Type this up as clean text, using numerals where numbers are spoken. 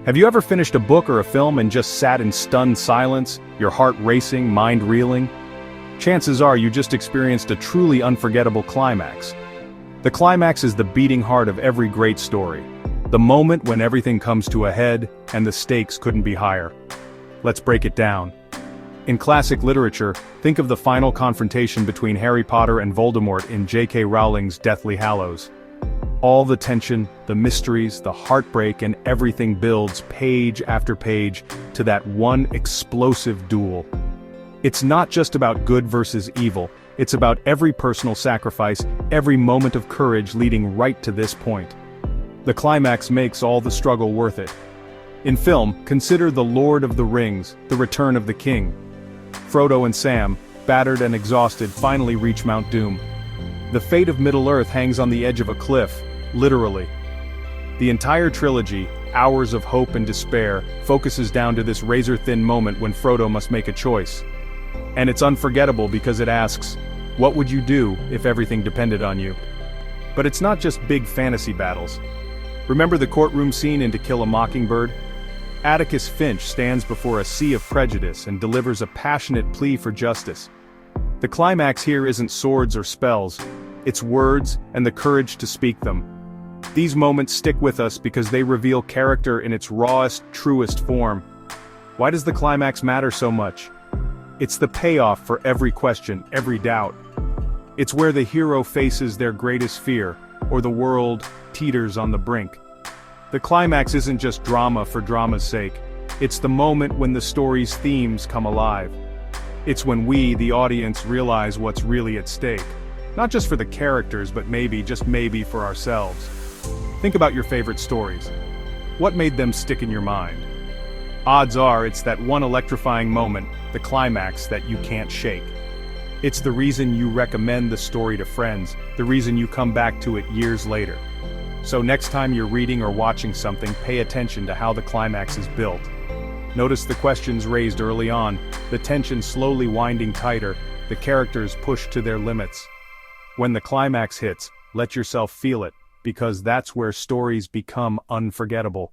Have you ever finished a book or a film and just sat in stunned silence, your heart racing, mind reeling? Chances are you just experienced a truly unforgettable climax. The climax is the beating heart of every great story. The moment when everything comes to a head, and the stakes couldn't be higher. Let's break it down. In classic literature, think of the final confrontation between Harry Potter and Voldemort in J.K. Rowling's Deathly Hallows. All the tension, the mysteries, the heartbreak, and everything builds page after page to that one explosive duel. It's not just about good versus evil, it's about every personal sacrifice, every moment of courage leading right to this point. The climax makes all the struggle worth it. In film, consider The Lord of the Rings, The Return of the King. Frodo and Sam, battered and exhausted, finally reach Mount Doom. The fate of Middle-earth hangs on the edge of a cliff, literally. The entire trilogy, Hours of Hope and Despair, focuses down to this razor-thin moment when Frodo must make a choice. And it's unforgettable because it asks, what would you do if everything depended on you? But it's not just big fantasy battles. Remember the courtroom scene in To Kill a Mockingbird? Atticus Finch stands before a sea of prejudice and delivers a passionate plea for justice. The climax here isn't swords or spells, it's words and the courage to speak them. These moments stick with us because they reveal character in its rawest, truest form. Why does the climax matter so much? It's the payoff for every question, every doubt. It's where the hero faces their greatest fear, or the world teeters on the brink. The climax isn't just drama for drama's sake. It's the moment when the story's themes come alive. It's when we, the audience, realize what's really at stake. Not just for the characters, but maybe, just maybe, for ourselves. Think about your favorite stories. What made them stick in your mind? Odds are it's that one electrifying moment, the climax, that you can't shake. It's the reason you recommend the story to friends, the reason you come back to it years later. So next time you're reading or watching something, pay attention to how the climax is built. Notice the questions raised early on, the tension slowly winding tighter, the characters pushed to their limits. When the climax hits, let yourself feel it, because that's where stories become unforgettable.